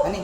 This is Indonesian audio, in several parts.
Ani.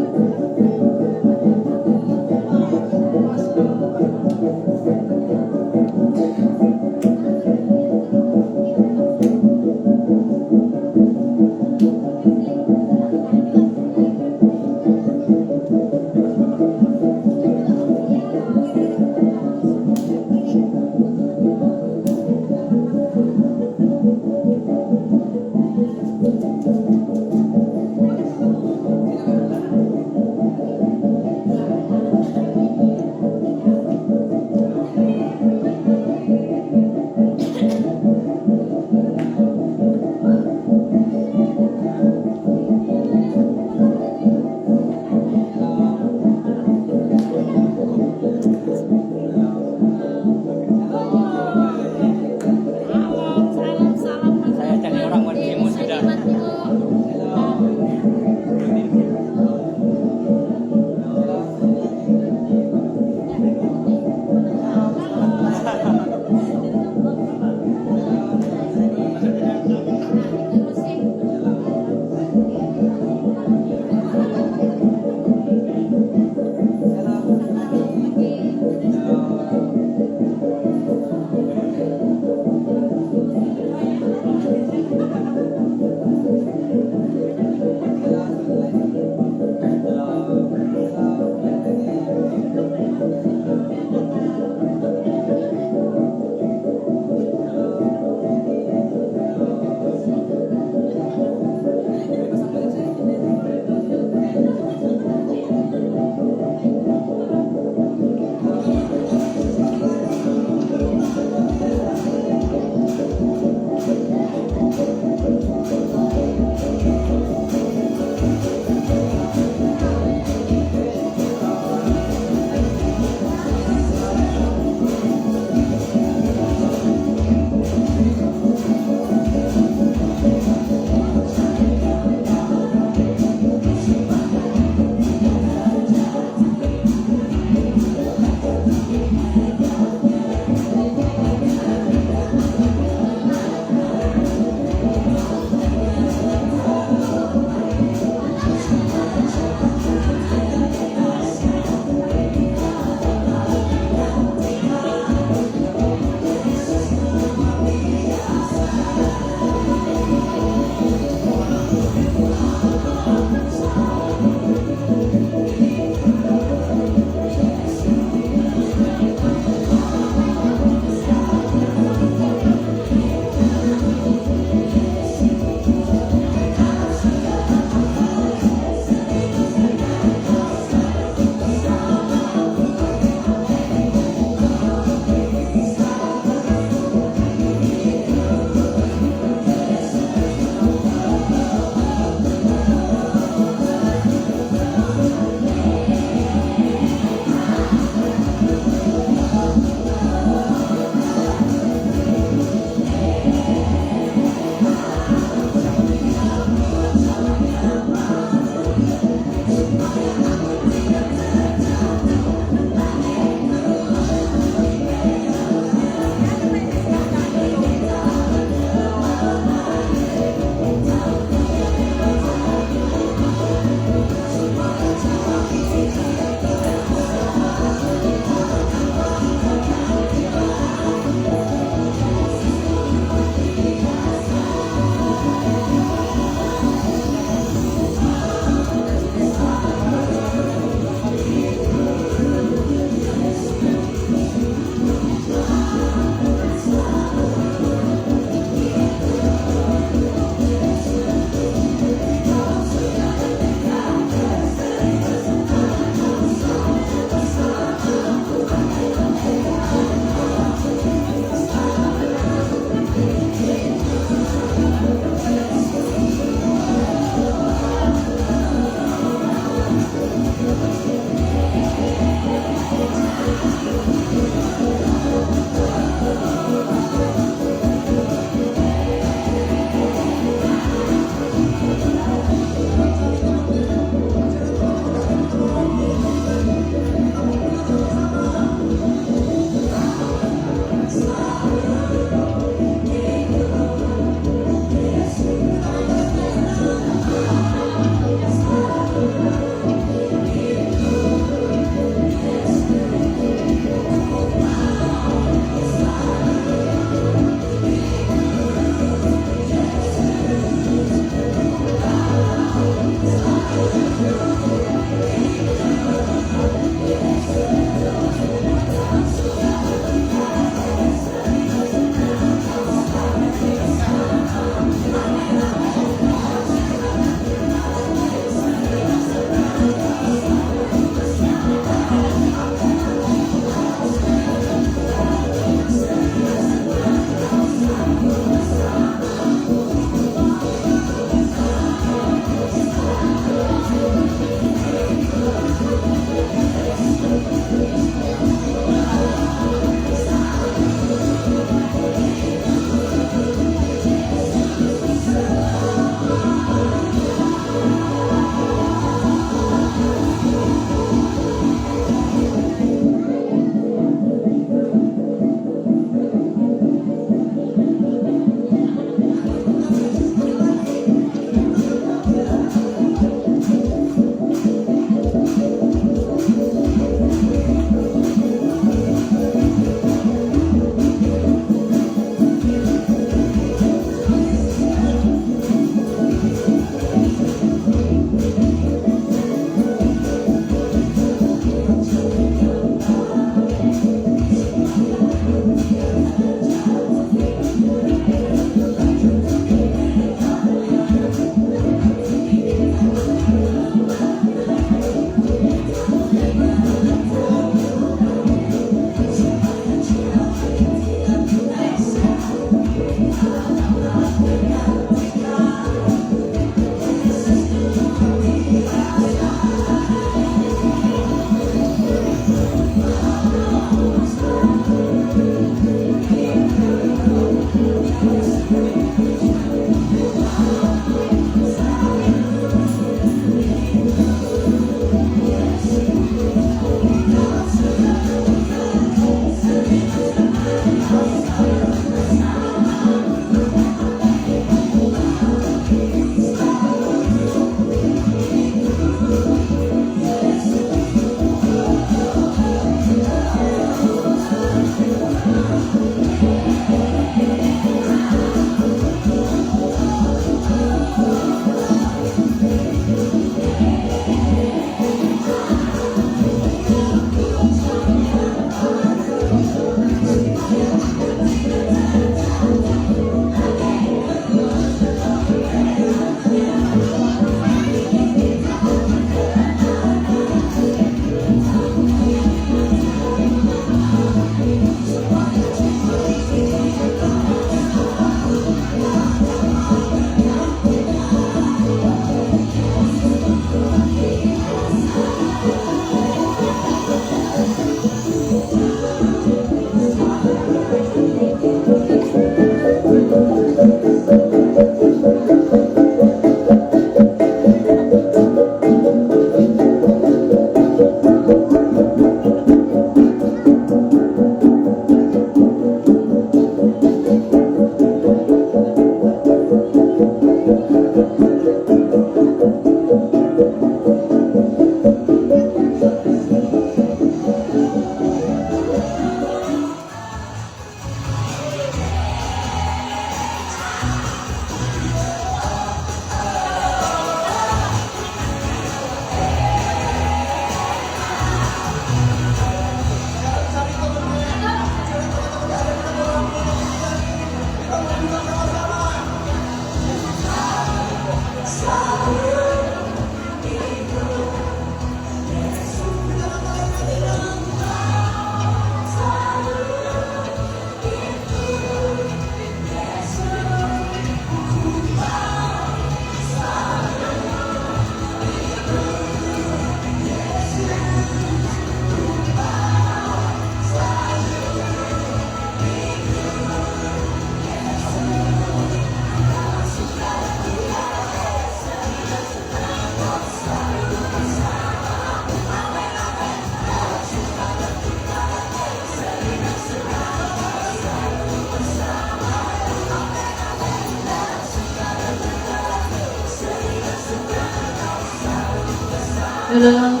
Halo.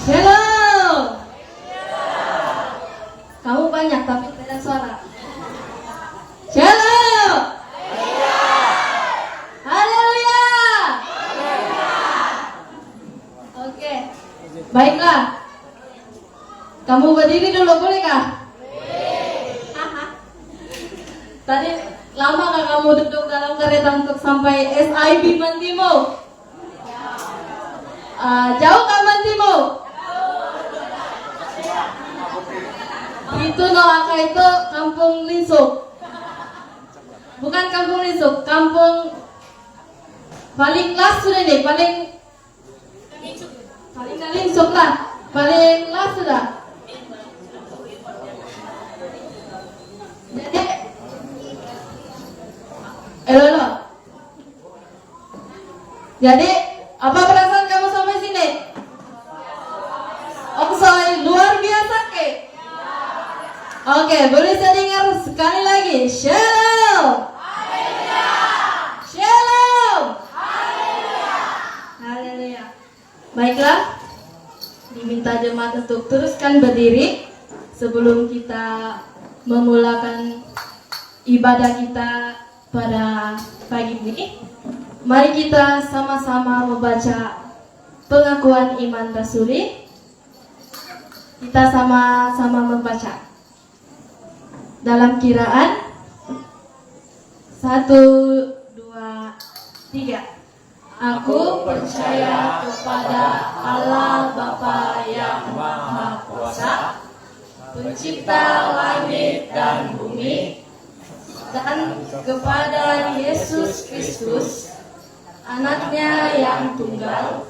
Hello. Kamu banyak tapi tidak suara. Hello. Haleluya. Oke. Baiklah. Kamu berdiri dulu boleh kah? Tadi lama gak kamu duduk dalam kereta untuk sampai SIB Mantimo? Jauh kah Mantimo? Itu Noaka itu Kampung Linsuk. Bukan Kampung Linsuk, kampung paling las sudah nih, paling Linsuk lah, paling las sudah. Jadi Halo. Jadi, apa perasaan kamu sampai sini? Omsoy, luar biasa ke? Oke, boleh saya dengar sekali lagi. Shalom. Shalom. Haleluya. Baiklah, diminta jemaat untuk teruskan berdiri sebelum kita memulakan ibadah kita pada pagi ini. Mari kita sama-sama membaca pengakuan iman rasuli. Kita sama-sama membaca dalam kiraan 1, 2, 3. Aku percaya kepada Allah Bapa yang Maha Kuasa, Pencipta langit dan bumi, dan kepada Yesus Kristus, Anaknya yang tunggal,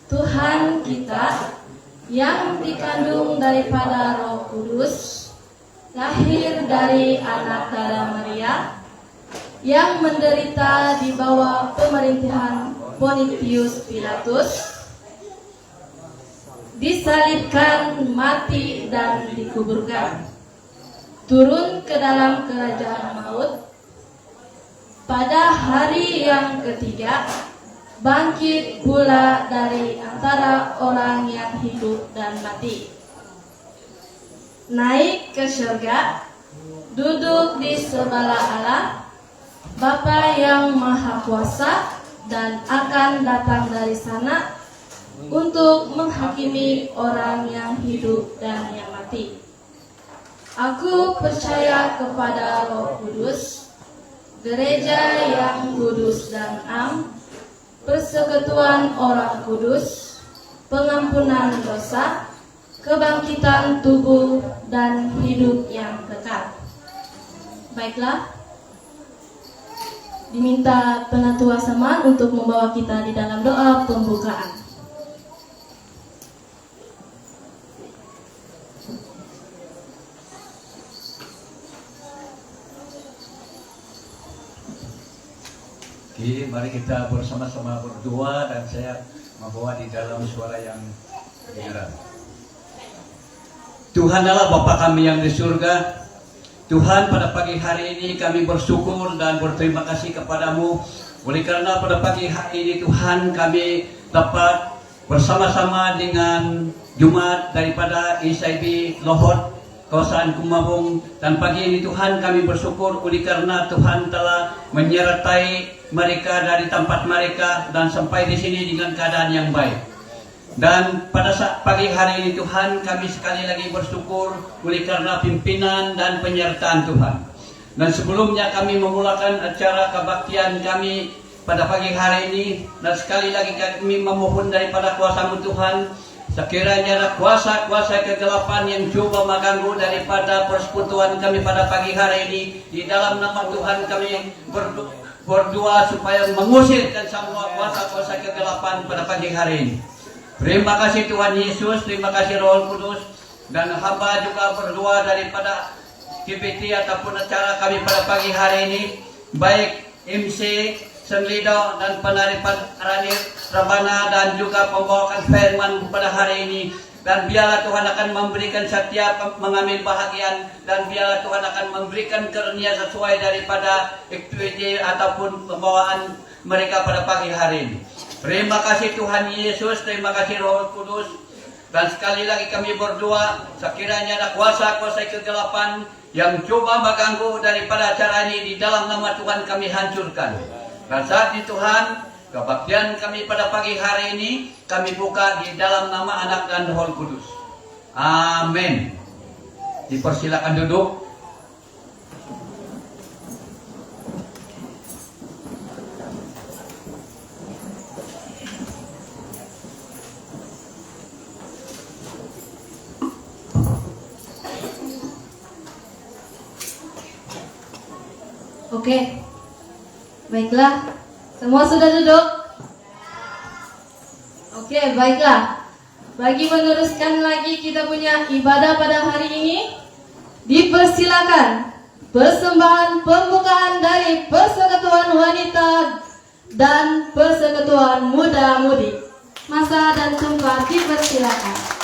Tuhan kita, yang dikandung daripada Roh Kudus, lahir dari anak darah Maria, yang menderita di bawah pemerintahan Pontius Pilatus, disalibkan, mati, dan dikuburkan, turun ke dalam kerajaan maut, pada hari yang ketiga bangkit pula dari antara orang yang hidup dan mati, naik ke surga, duduk di sebelah Allah Bapa yang Maha Kuasa, dan akan datang dari sana untuk menghakimi orang yang hidup dan yang mati. Aku percaya kepada Roh Kudus, gereja yang kudus dan am, persekutuan orang kudus, pengampunan dosa, kebangkitan tubuh, dan hidup yang kekal. Baiklah, diminta Penatua Saman untuk membawa kita di dalam doa pembukaan. Oke, mari kita bersama-sama berdoa dan saya membawa di dalam suara yang kedengaran. Tuhan Allah Bapa kami yang di surga, Tuhan, pada pagi hari ini kami bersyukur dan berterima kasih kepadamu. Oleh karena pada pagi hari ini Tuhan kami dapat bersama-sama dengan Jumat daripada ICIB Lohot, kawasan Kumabung, dan pagi ini Tuhan kami bersyukur oleh karena Tuhan telah menyertai mereka dari tempat mereka dan sampai di sini dengan keadaan yang baik. Dan pada saat pagi hari ini Tuhan kami sekali lagi bersyukur oleh karena pimpinan dan penyertaan Tuhan. Dan sebelumnya kami memulakan acara kebaktian kami pada pagi hari ini, dan sekali lagi kami memohon daripada kuasa-Mu Tuhan, sekiranya ada kuasa-kuasa kegelapan yang coba mengganggu daripada persekutuan kami pada pagi hari ini, di dalam nama Tuhan kami berdoa supaya mengusirkan semua kuasa-kuasa kegelapan pada pagi hari ini. Terima kasih Tuhan Yesus, terima kasih Roh Kudus, dan hamba juga berdoa daripada KPT ataupun acara kami pada pagi hari ini, baik MC Senlido dan penari Ranir Rabana dan juga pembawakan firman pada hari ini. Dan biarlah Tuhan akan memberikan setiap mengambil bahagian, dan biarlah Tuhan akan memberikan karunia sesuai daripada aktiviti ataupun pembawaan mereka pada pagi hari ini. Terima kasih Tuhan Yesus, terima kasih Roh Kudus. Dan sekali lagi kami berdoa, sekiranya ada kuasa-kuasa kegelapan yang coba mengganggu daripada acara ini, di dalam nama Tuhan kami hancurkan. Dan saat ini Tuhan, kebaktian kami pada pagi hari ini kami buka di dalam nama Anak dan Roh Kudus. Amin. Dipersilakan duduk. Oke, baiklah. Semua sudah duduk? Oke, baiklah. Bagi meneruskan lagi kita punya ibadah pada hari ini, dipersilakan persembahan pembukaan dari Persekutuan Wanita dan Persekutuan Muda-Mudi. Masa dan tempat dipersilakan.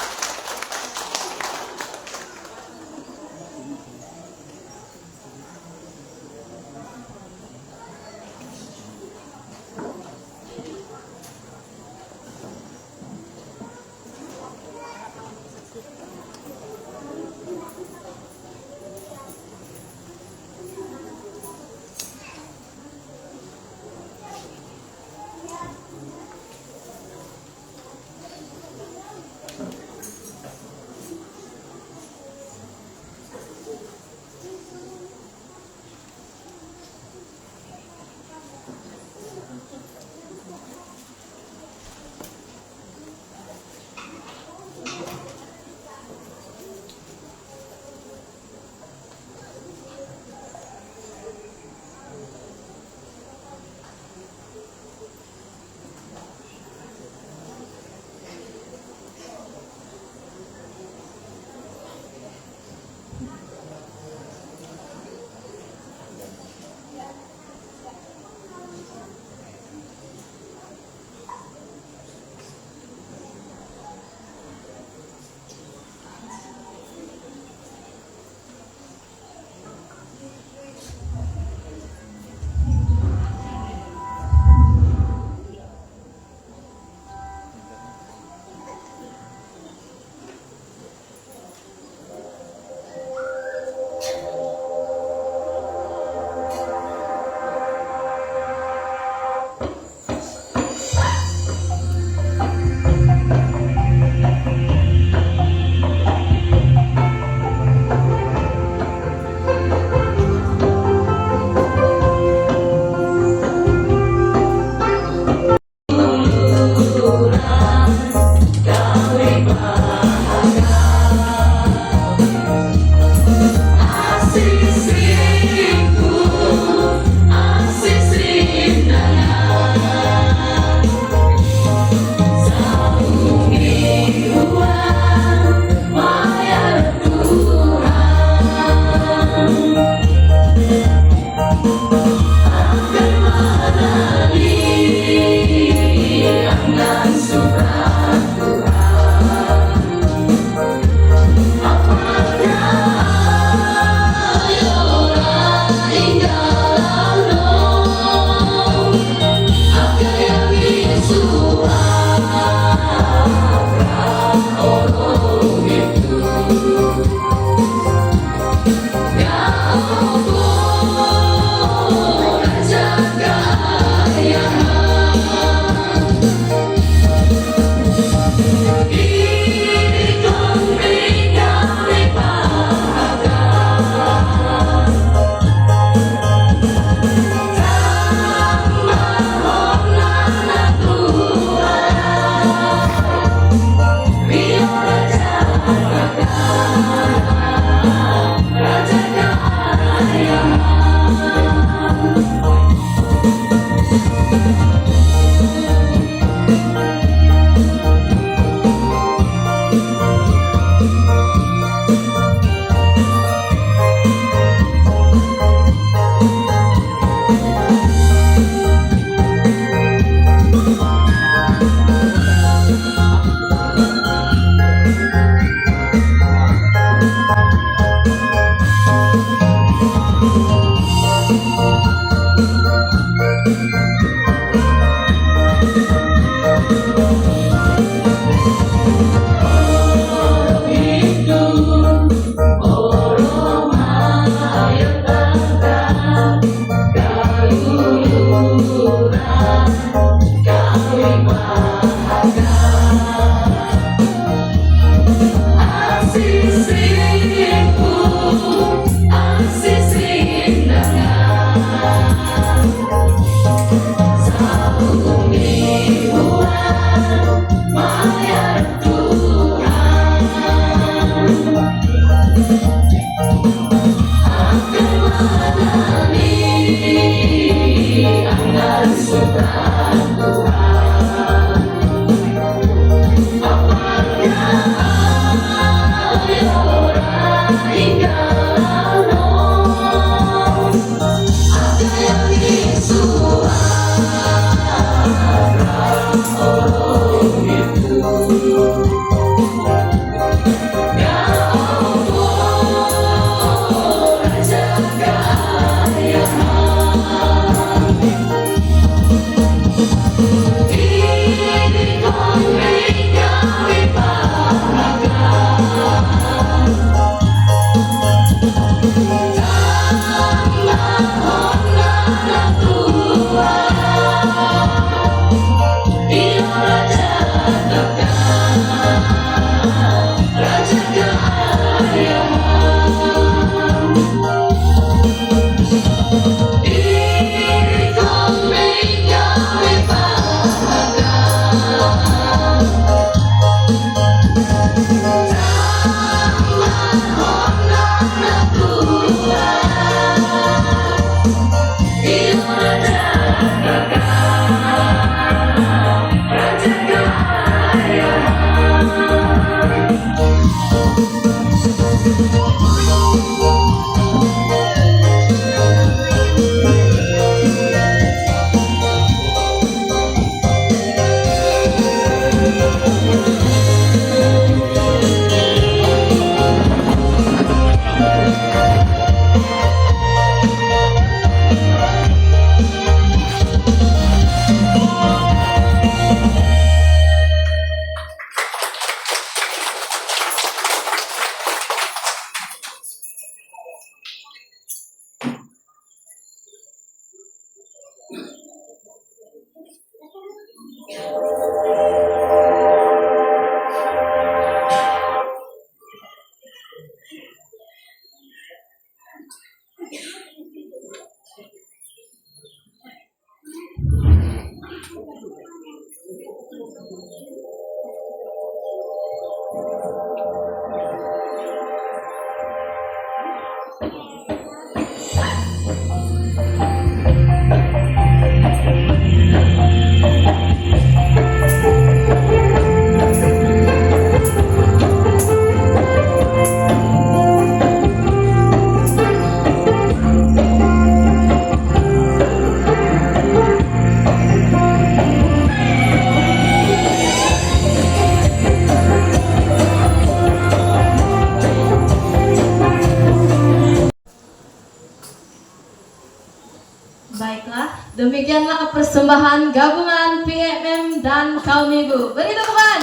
Baiklah, demikianlah persembahan gabungan PMM dan kaum ibu. Beri tepukan.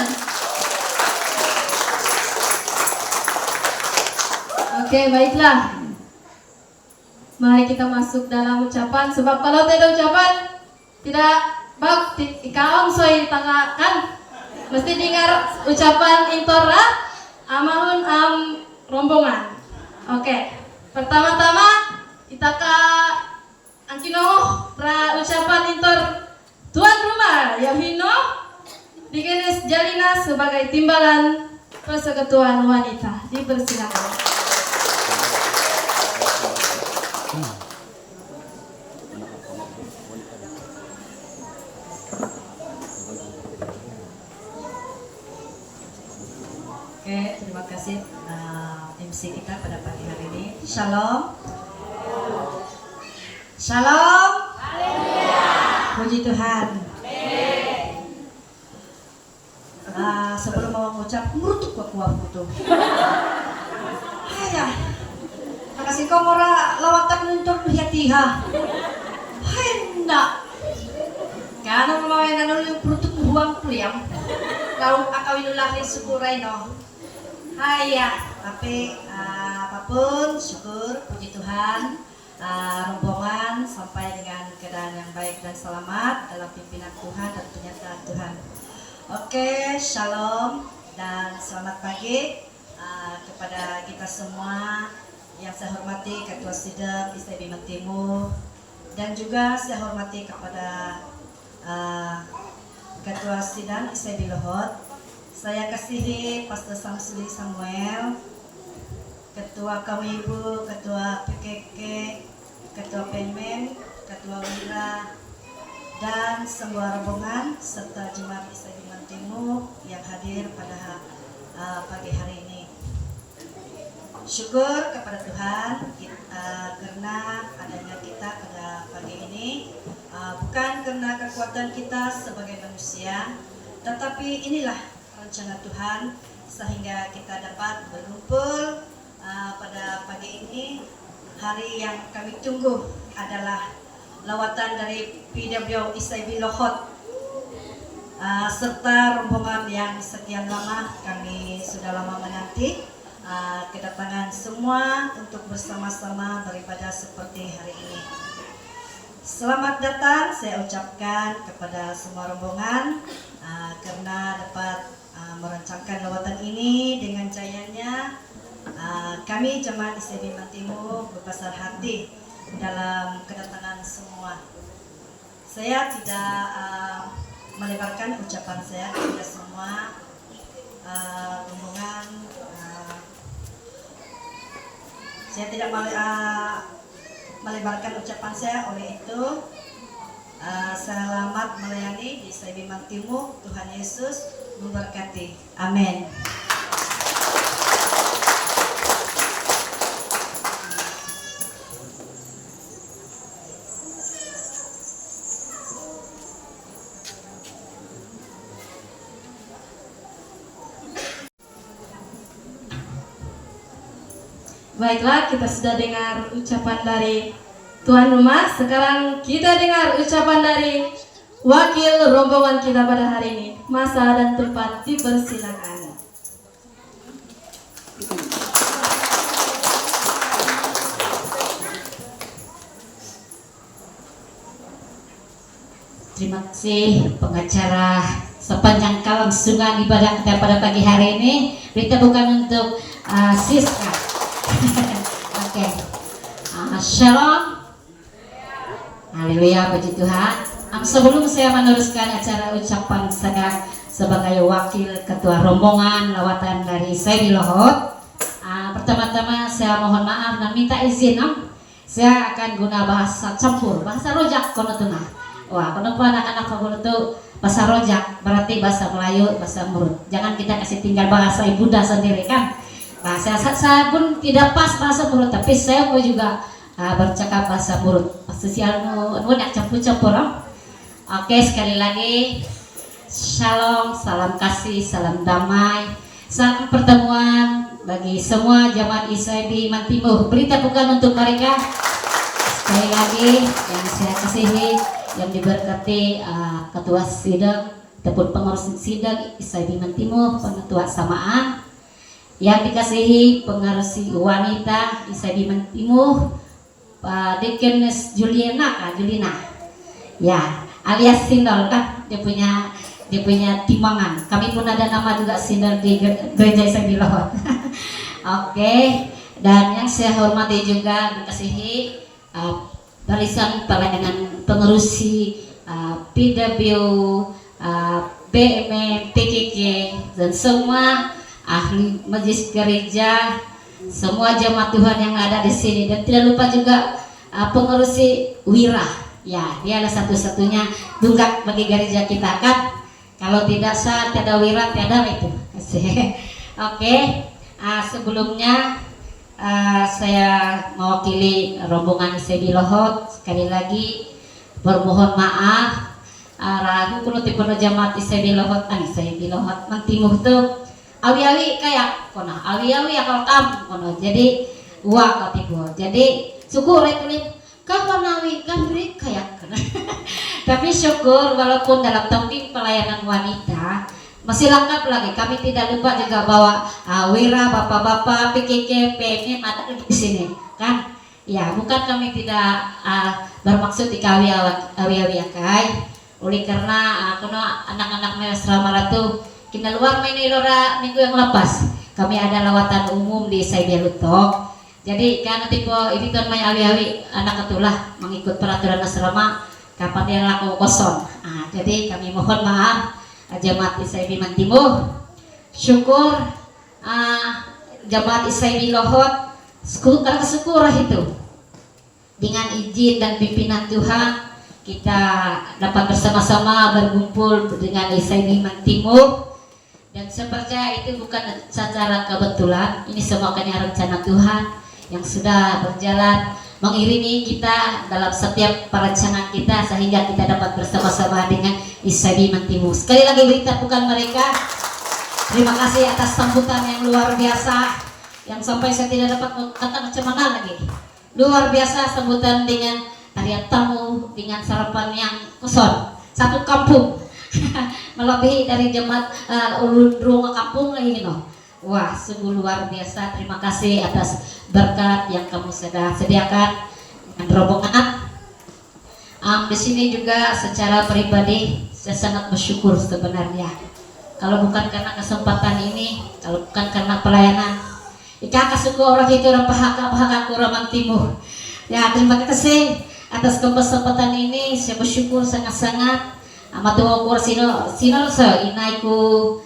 Oke, baiklah. Mari kita masuk dalam ucapan, sebab kalau tidak ucapan tidak bak ikaon soi tangga kan mesti dengar ucapan intora amahun rombongan. Oke, pertama-tama kita ke Angkino pra ucapan intor tuan rumah Yohino Dikenes Jalina sebagai timbalan persekutuan wanita. Dipersilakan. Oke, terima kasih MC kita pada pagi hari ini. Shalom. Shalom. Puji Tuhan. Sebelum mau mengucap, merutuk ke kuah putu. Ayah, makasih kau mora lawatan untuk hatiha. Hendak. Karena mau yang nanu merutuk buang puliam. Kau akawin lahir syukurai no. Ayah, tapi apapun syukur, puji Tuhan. Rombongan sampai dengan keadaan yang baik dan selamat dalam pimpinan Tuhan dan penyertaan Tuhan. Oke, shalom dan selamat pagi kepada kita semua yang saya hormati Ketua Sidang ISTB Timur dan juga saya hormati kepada Ketua Sidang ISTB Lohot. Saya kasihi Pastor Samsuli Samuel, Ketua Kami Ibu, Ketua PKK, Ketua Penmen, Ketua Wira, dan semua rombongan serta jemaat ISTB Timur yang hadir pada pagi hari ini. Syukur kepada Tuhan karena adanya kita pada pagi ini, bukan karena kekuatan kita sebagai manusia, tetapi inilah rencana Tuhan sehingga kita dapat berkumpul pada pagi ini. Hari yang kami tunggu adalah lawatan dari PW ISIB Lohot serta rombongan yang sekian lama kami sudah lama menanti kedatangan semua untuk bersama-sama beribadah seperti hari ini. Selamat datang saya ucapkan kepada semua rombongan karena dapat merancangkan lawatan ini dengan jayanya. Kami jemaat ISIB Mantimu berbesar hati dalam kedatangan semua. Saya tidak melebarkan ucapan saya kepada semua rombongan. Saya tidak melebarkan ucapan saya, oleh itu selamat melayani di ISIB Mantimu. Tuhan Yesus memberkati. Amin. Baiklah, kita sudah dengar ucapan dari tuan rumah. Sekarang kita dengar ucapan dari wakil rombongan kita pada hari ini. Masa dan tempat dipersilakan. Terima kasih pengacara sepanjang kelangsungan ibadah kita pada pagi hari ini. Berita bukan untuk Siska. Oke. Shalom. Haleluya, puji Tuhan. Sebelum saya meneruskan acara ucapan saya sebagai wakil ketua rombongan lawatan dari ISIB Lohot, pertama-tama saya mohon maaf dan minta izin, saya akan guna bahasa campur, bahasa rojak kono tuna. Wah, kono anak-anak kono tuh bahasa rojak, berarti bahasa Melayu, bahasa Murut. Jangan kita kasih tinggal bahasa ibunda sendiri kan. Bahasa saya pun tidak pas bahasa Murut, tapi saya mau juga bercakap bahasa Murut. Sosial mau nak campur-campur. Oke, sekali lagi shalom, salam kasih, salam damai, salam pertemuan bagi semua jemaat ISIB Mantimu. Berita bukan untuk mereka. Sekali lagi yang saya kasihi, yang diberkati ketua sidang ataupun pengurus sidang ISIB Mantimu, penetua samaan, yang dikasihi pengurus wanita ISIB Mantimu, Pak Dekenes Julina, ya, alias Sindol kan, dia punya timbangan. Kami pun ada nama juga Sindol di gereja ISIB Lohot. Oke, dan yang saya hormati juga dikasihi barisan pelayanan pengurusi PW, BMM, PKK, dan semua ahli majelis gereja, semua jemaat Tuhan yang ada di sini, dan tidak lupa juga pengurusi Wira. Ya, dia adalah satu-satunya tunggak bagi gereja kita kan. Kalau tidak sah, tiada Wira, tiada itu. Oke, sebelumnya saya mewakili rombongan ISIB Lohot sekali lagi bermohon maaf. Ragu kuno tipe jemaat ISIB Lohot, ISIB Lohot Mantimu tuh awi-awi kayak kono, awi-awi akal kam kono. Jadi kau tipe. Jadi syukur kulit kau nawi gambrik kayak kono. Tapi syukur walaupun dalam topik pelayanan wanita masih lengkap lagi. Kami tidak lupa juga bawa Wira, bapak-bapak, PKK, PMM ada di sini, kan? Ya, bukan kami tidak bermaksud dikawi awi-awi kai. Oleh karena kuno anak-anak Mesra Maratu kita luar main ilora minggu yang lepas. Kami ada lawatan umum di ISIB Lutok. Jadi karena tipe ini kan main awi-awi anak ketulah mengikut peraturan asrama kapan dia laku kosong. Jadi kami mohon maaf. Jemaat ISIB Mantimu, syukur jemaat ISIB Lohot syukur itu dengan izin dan pimpinan Tuhan kita dapat bersama-sama berkumpul dengan ISIB Mantimu Dan saya percaya itu bukan secara kebetulan, ini semua karena rencana Tuhan yang sudah berjalan mengiringi kita dalam setiap perencanaan kita sehingga kita dapat bersama-sama dengan ISIB Mantimu. Sekali lagi beri tepukan mereka. Terima kasih atas sambutan yang luar biasa, yang sampai saya tidak dapat kata macam mana lagi. Luar biasa sambutan dengan tarian tamu, dengan sarapan yang kosong. Satu kampung melebihi dari jemaat ruang kampung lagi no. Wah, sungguh luar biasa. Terima kasih atas berkat yang kamu sudah sediakan dengan rombongan. Di sini juga secara pribadi saya sangat bersyukur sebenarnya. Kalau bukan karena kesempatan ini, kalau bukan karena pelayanan, Ika kasuku orang itu orang pahaka orang timur. Ya, terima kasih atas kesempatan ini. Saya bersyukur sangat-sangat. Amatuwa ko sino sa inaiku,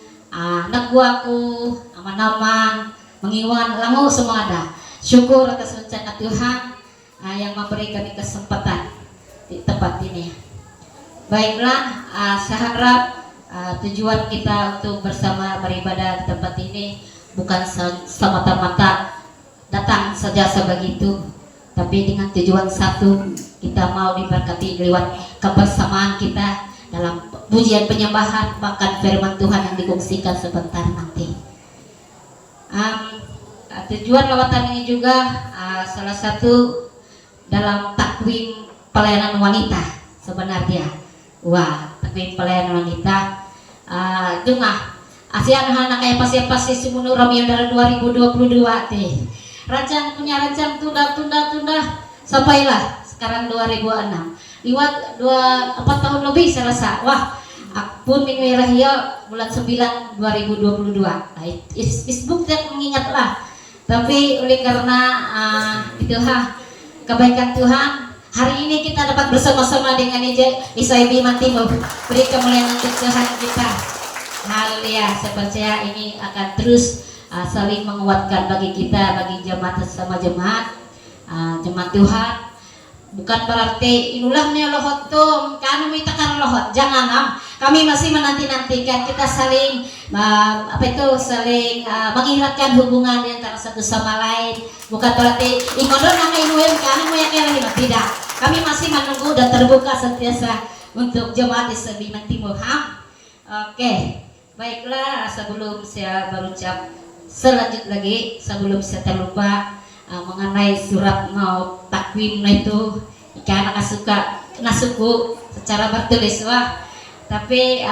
nagwaku, nama mengiwan langu semua ada. Syukur atas rencana Tuhan yang memberi kami kesempatan di tempat ini. Baiklah, saya harap tujuan kita untuk bersama beribadah di tempat ini bukan semata-mata datang saja sebegitu, tapi dengan tujuan satu, kita mau diberkati lewat kebersamaan kita dalam pujian penyembahan, bahkan firman Tuhan yang dikongsikan sebentar nanti. Tujuan lawatan ini juga salah satu dalam takwim pelayanan wanita sebenarnya. Wah, takwim pelayanan wanita jumlah ASEAN anak kayak pasti semunur Romeo dari 2022 teh. Punya rancang tunda sampailah sekarang 2006. Liwat 4 tahun lebih saya rasa. Wah, pun minggu rahia bulan 9 2022. Facebook tidak mengingatlah. Tapi oleh karena kebaikan Tuhan, hari ini kita dapat bersama-sama dengan ISIB Mantimu. Beri kemuliaan untuk Tuhan kita. Haleluya. Saya percaya ini akan terus saling menguatkan bagi kita, bagi jemaat sama jemaat Tuhan. Bukan berarti inulahnya lohot tuh kanu minta kan lohot, jangan kami masih menanti-nantikan, kita saling saling mengingatkan hubungan antara satu sama lain. Bukan berarti ingodon nama inuem kanu yang kira tidak, kami masih menunggu dan terbuka sentiasa untuk jemaat ISIB Mantimu. Oke, baiklah, sebelum saya berucap selanjut lagi, sebelum saya terlupa mengenai surat mau takwim itu, karena nasuku secara bertulis tapi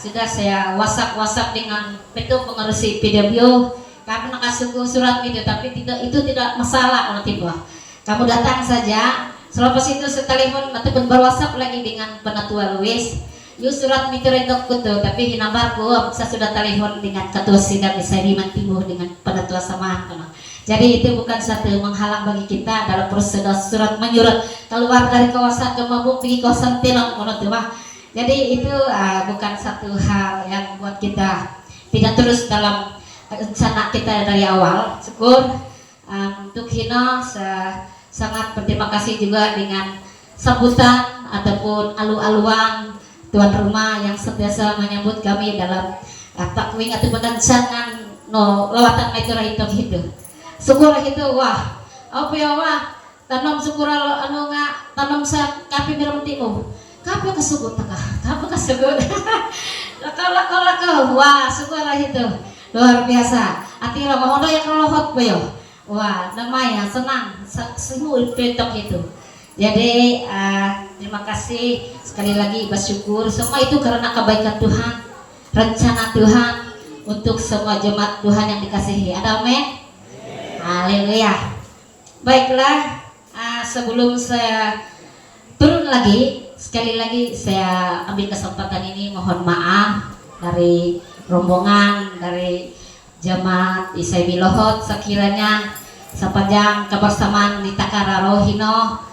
sudah saya WhatsApp dengan itu pengurusi PWO karena kasuku surat itu, tapi itu tidak masalah kalau tiba kamu datang saja. Selepas itu saya telepon ataupun berwhatsapp lagi dengan penatua Luis, surat miteretok kutu, tapi hinabarku saya sudah telepon dengan ketua sidang ISIB Mantimu dengan penatua samaan. Jadi itu bukan satu menghalang bagi kita dalam proses surat menyurat keluar dari kawasan Kemabung pergi kawasan Tinang. Jadi itu bukan satu hal yang buat kita tidak terus dalam rencana kita dari awal. Syukur untuk Hino sangat berterima kasih juga dengan sambutan ataupun alu-aluan tuan rumah yang sentiasa menyambut kami dalam takwing ataupun rancangan lawatan Maitura itu. Syukur itu tanam syukur tanam sa kapi bilang timu kapi kesugut kapi kesugut laka wah syukur itu luar biasa hati lo mau yang kelohot boyo wah namanya senang semua petok itu. Jadi terima kasih sekali lagi, bersyukur semua itu karena kebaikan Tuhan, rencana Tuhan untuk semua jemaat Tuhan yang dikasihi. Ada amin. Haleluya. Baiklah, sebelum saya turun lagi, sekali lagi saya ambil kesempatan ini mohon maaf dari rombongan, dari jemaat ISIB Lohot, sekiranya sepanjang kebersamaan di Takara Rohino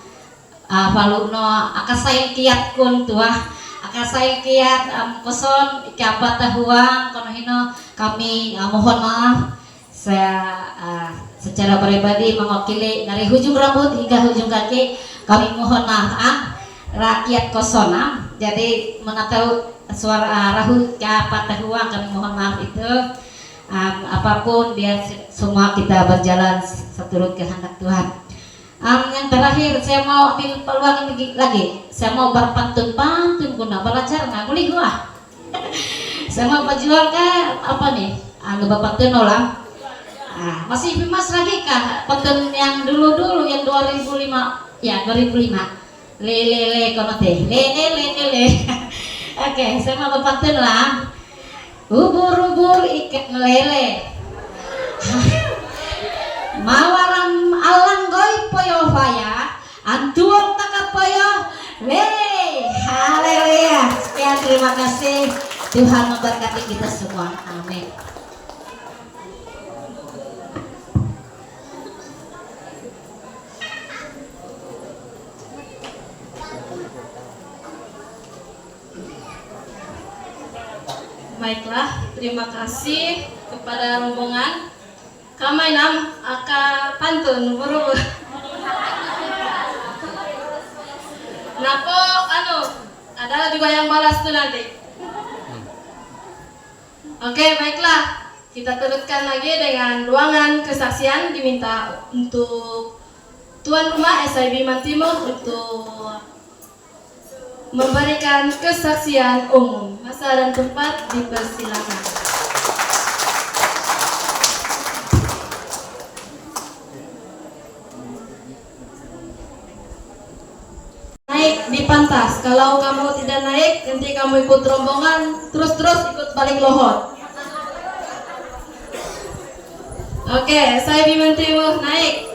Paluno akasay kiat kun tuah akasay kiat koson ikabata huang konohino kami mohon maaf. Saya secara pribadi mewakili dari hujung rambut hingga hujung kaki, kami mohon maaf rakyat Kosonam Jadi menatau suara rahu patah uang, kami mohon maaf itu. Apapun biar semua kita berjalan seturut kehendak Tuhan. Yang terakhir saya mau ambil peluang ini lagi. Saya mau berpantun guna belajar nggak boleh gua. Saya mau berjuang apa nih? Bapak pantun ulang. Masih mas lagi kah pantun yang dulu yang 2005 ya 2005. Le kono teh le. Oke, saya mau berpantun lah. Ubur ikan lele. Mawaram alang goy poyo faya antuang taka poyo lele. Haleluya. Sekian, terima kasih. Tuhan memberkati kita semua. Amin. Baiklah, terima kasih kepada rombongan. Kami nam akan pantun buru. Napo ada juga yang balas tuh nanti. Oke, baiklah. Kita teruskan lagi dengan ruangan kesaksian. Diminta untuk tuan rumah SIB Mantimur untuk memberikan kesaksian umum. Masa dan tempat dipersilakan. Naik di pantas. Kalau kamu tidak naik, nanti kamu ikut rombongan, terus ikut balik lohot. Oke, saya Biman Timur naik.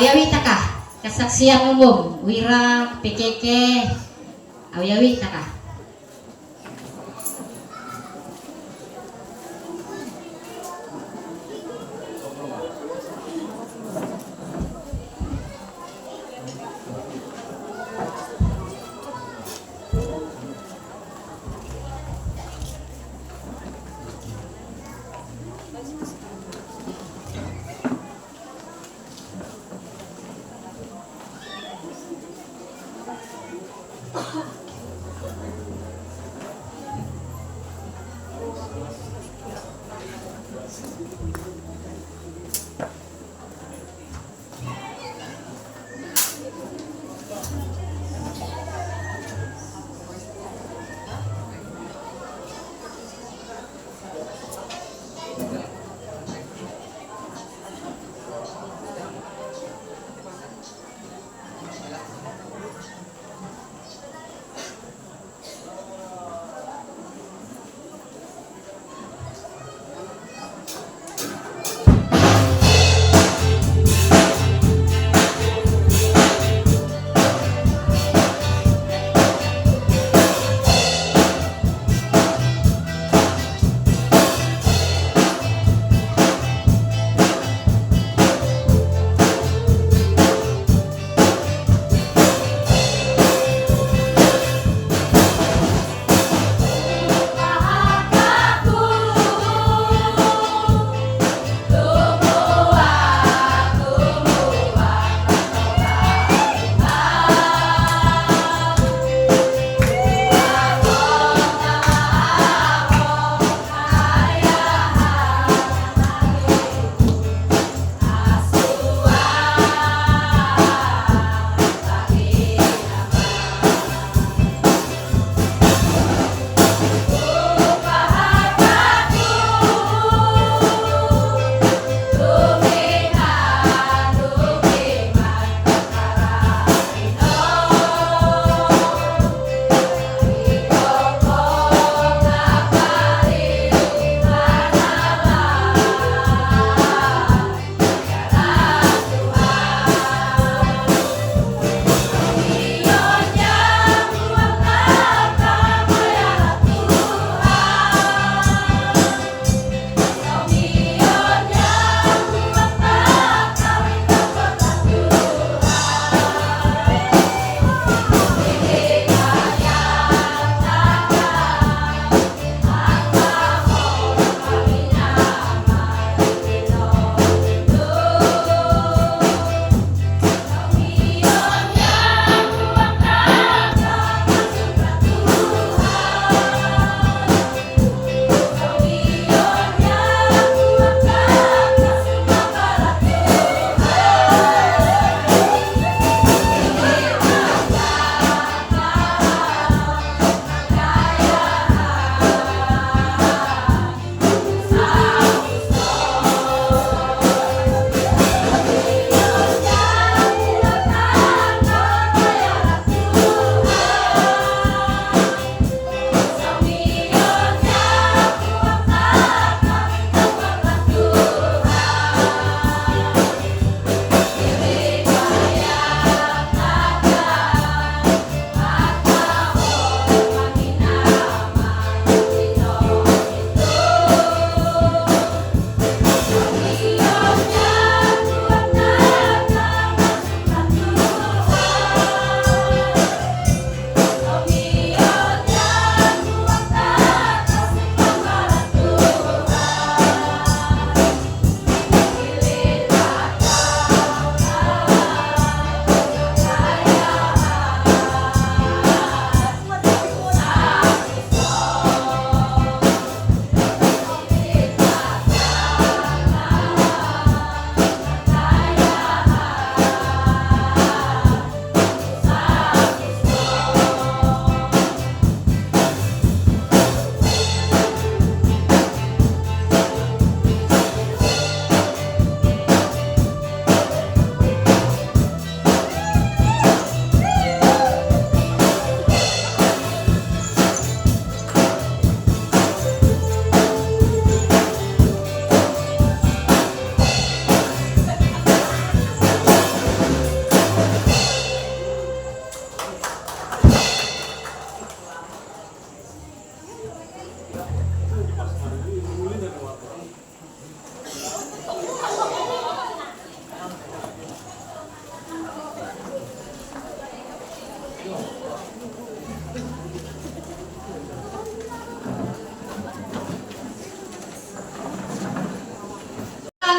Awiyawi taka. Kesaksian umum Wira PKK. Awiyawi taka.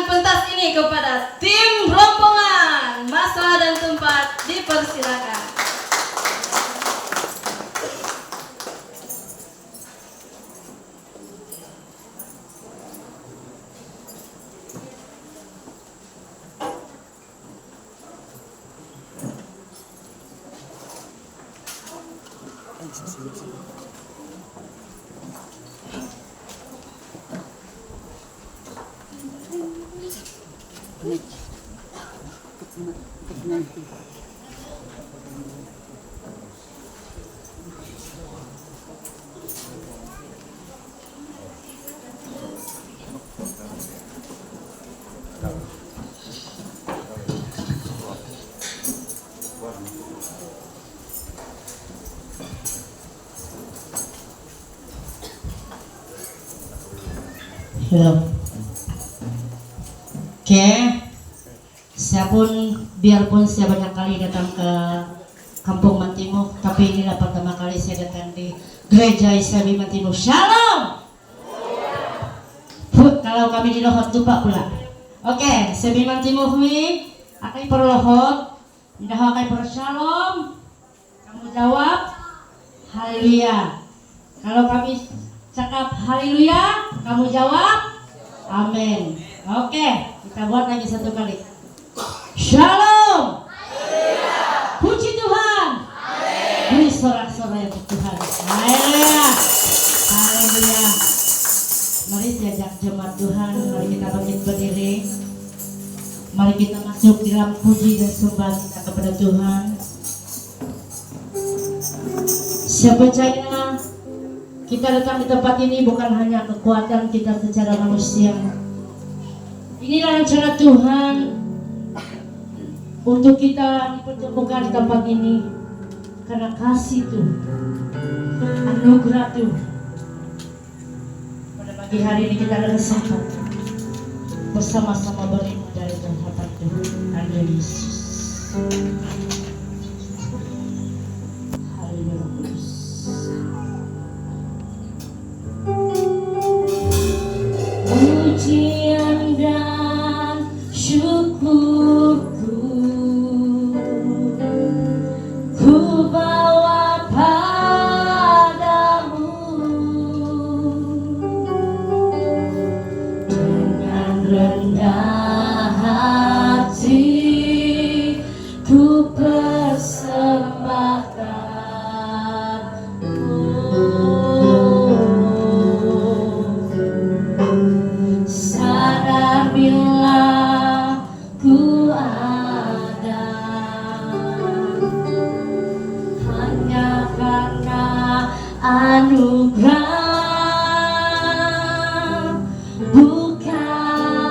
pentas ini kepada tim rombongan. Masa dan tempat dipersilakan. Hello. Oke, biarpun saya banyak kali datang ke Kampung Mantimuk, tapi inilah pertama kali saya datang di Gereja Islami Mantimuk. Shalom. Kalau kami di lohot lupa pula. Oke, Islami Mantimuk ini akan perlohot, indah akan per shalom. Kamu jawab haleluya. Kalau kami cakap haleluya, kamu jawab amin. Oke, kita buat lagi satu kali. Shalom. Haleluya. Puji Tuhan. Amin. Beri sorak-sorai untuk Tuhan. Haleluya. Haleluya. Mari diajak jemaat Tuhan, mari kita bangkit berdiri. Mari kita masuk dalam puji dan sembah kita kepada Tuhan. Saya percaya kita datang di tempat ini bukan hanya kekuatan kita secara manusia. Inilah rencana Tuhan untuk kita dipertemukan di tempat ini karena kasih Tuhan, anugerah Tuhan. Pada pagi hari ini kita ada kesempatan bersama-sama beribadah dari hadapan Tuhan. Haleluya Yesus. Haleluya. Pujian dan syukurku ku bawa padamu dengan rendah hati ku persembahkan. Sadar bila ku ada hanya karena anugerah, bukan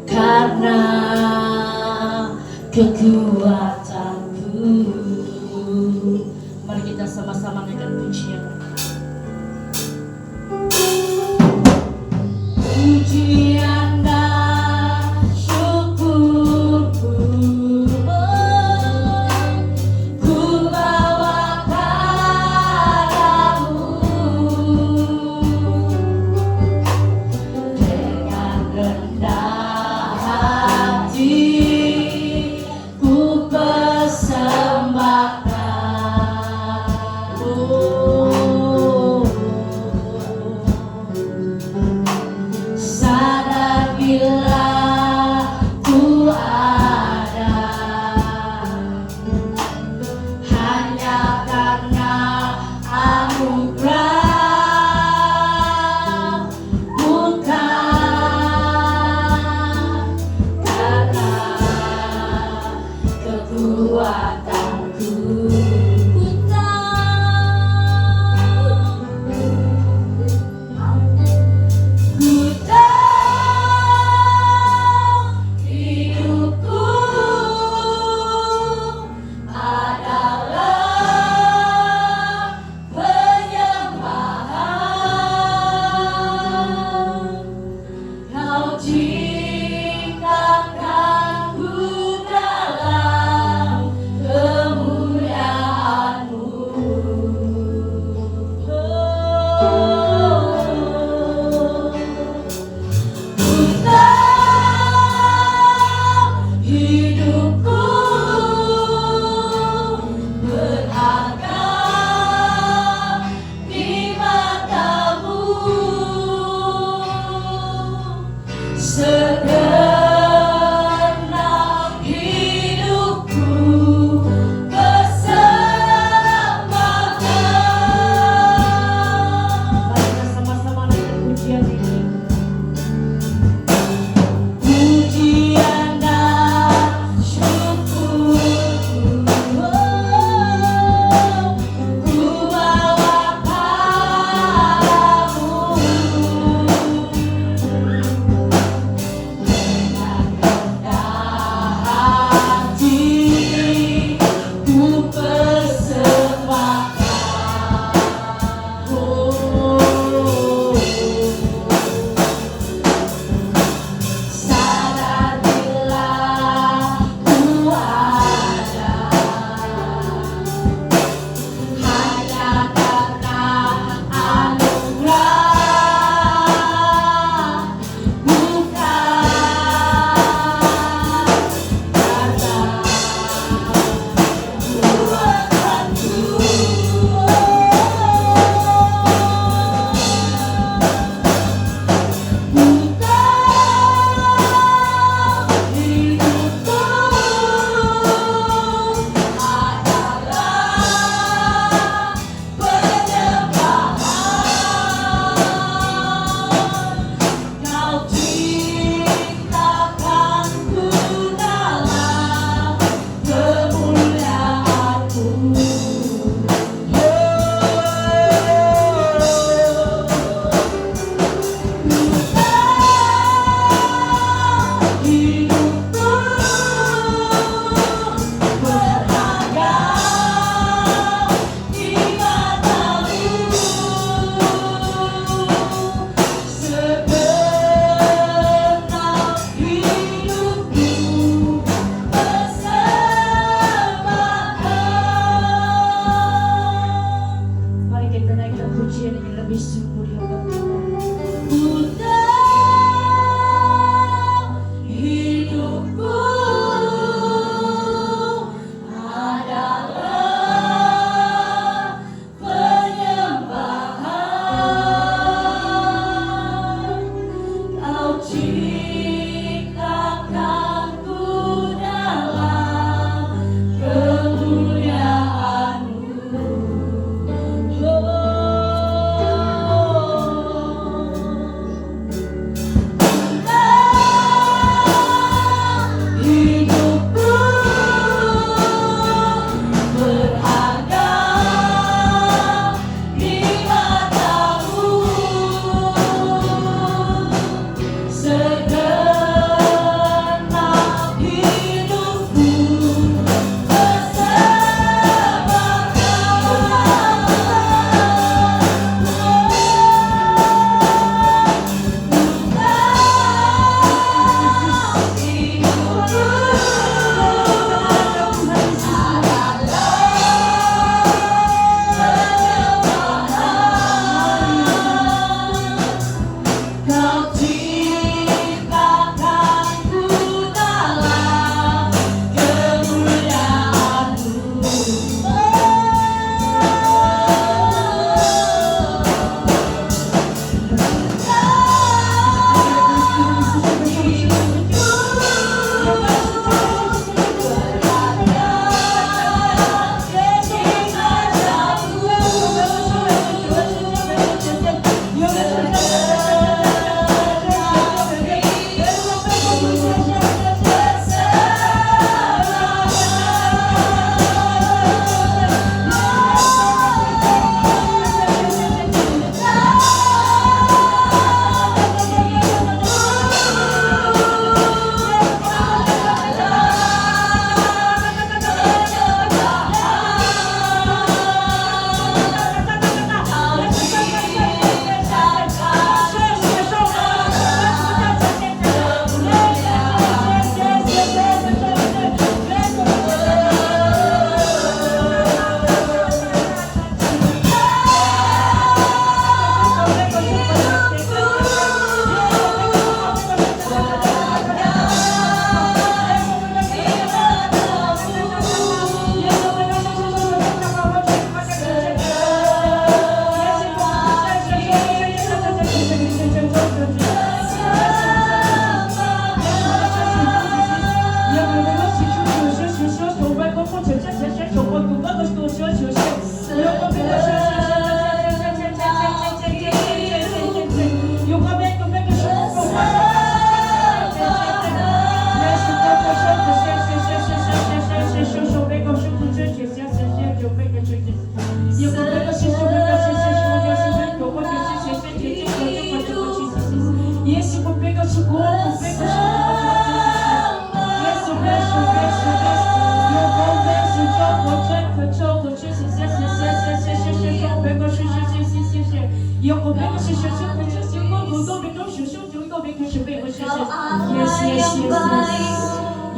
karena kekuatanku. Mari kita sama-sama naikkan pujian. Pujian dan syukurku ku bawa padamu dengan rendah hati ku persembahkan. hidupku berharga di matamu. Segenap hidupku bersamamu. Mari sama-sama dengan pujian ini. Pujian dan syukur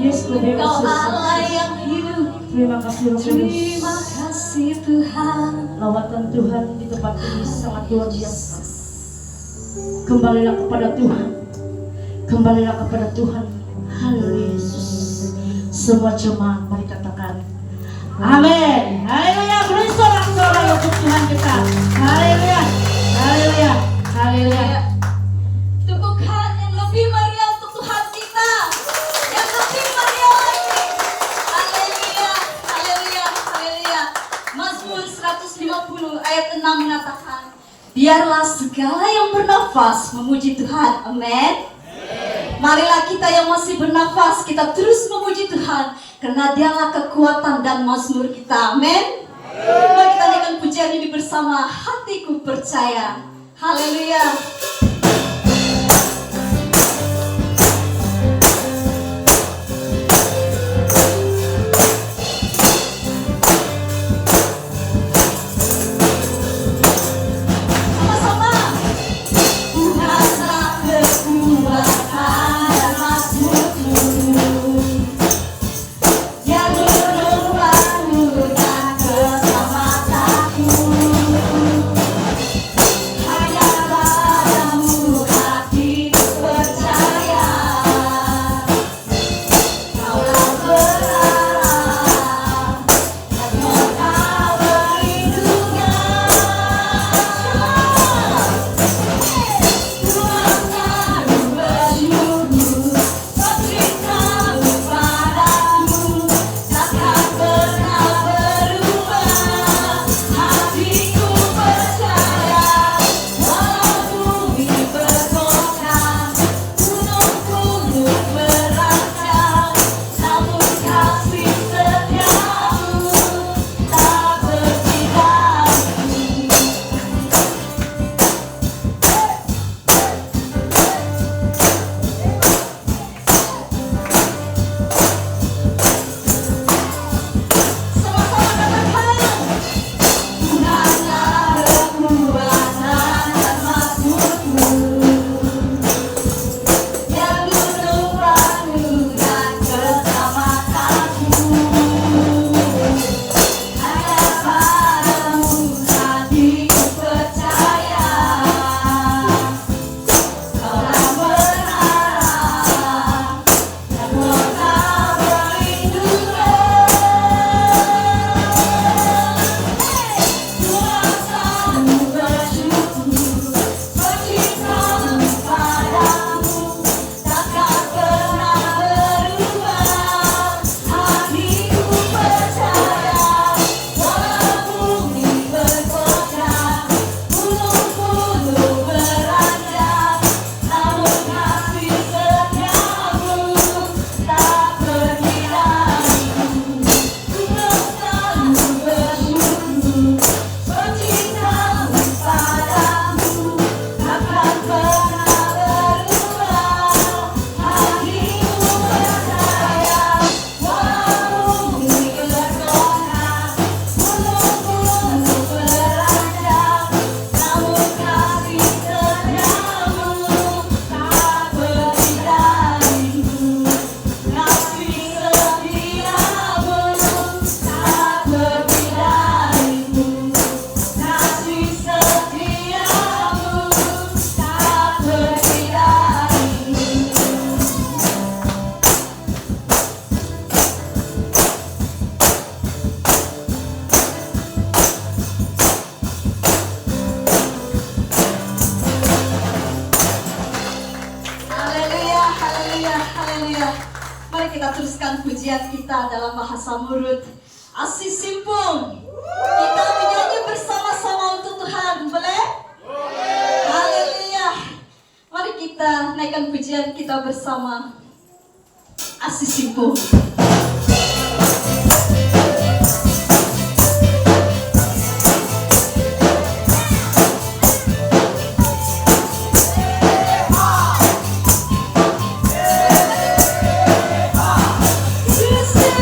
Yes, Engkau Allah yang hidup. Terima kasih Roh Kudus. Terima kasih Tuhan. Lawatan Tuhan di tempat ini sangat luar biasa. Kembalilah kepada Tuhan. Kembalilah kepada Tuhan. Haleluya Yesus. Semua jemaat mari katakan amin. Haleluya. Beri sorak-sorai untuk Tuhan kita. Haleluya. Haleluya. Haleluya. Tepukkan yang lebih meriah untuk Tuhan kita. Yang lebih meriah lagi. Haleluya. Haleluya. Haleluya. Mazmur 150 ayat 6 mengatakan, biarlah segala yang bernafas memuji Tuhan. Amin. Marilah kita yang masih bernafas, kita terus memuji Tuhan, karena Dialah kekuatan dan mazmur kita. Amin. Mari kita nyanyikan pujian ini bersama, hatiku percaya. Haleluya. Mari kita teruskan pujian kita dalam bahasa Murut. Asih Simpung. Kita menyanyi bersama-sama untuk Tuhan, boleh? Haleluya. Mari kita naikkan pujian kita bersama. Asih Simpung. Yes.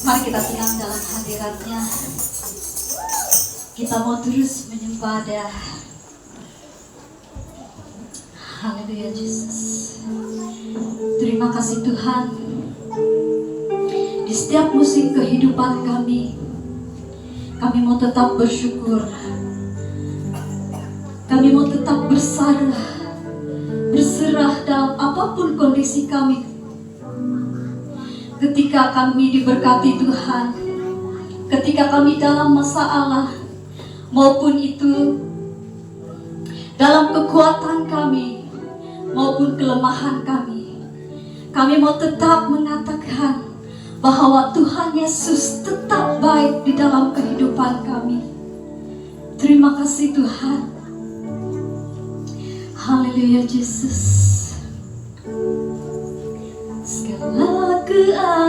Mari kita senang dalam hadiratnya. Kita mau terus menyembah Dia. Haleluya Yesus. Terima kasih Tuhan. Di setiap musim kehidupan kami mau tetap bersyukur. Kami mau tetap berserah dalam apapun kondisi kami. Ketika kami diberkati Tuhan, ketika kami dalam masalah, maupun itu dalam kekuatan kami, maupun kelemahan kami mau tetap mengatakan bahwa Tuhan Yesus tetap baik di dalam kehidupan kami. Terima kasih Tuhan. Haleluya Yesus. Segala keadaan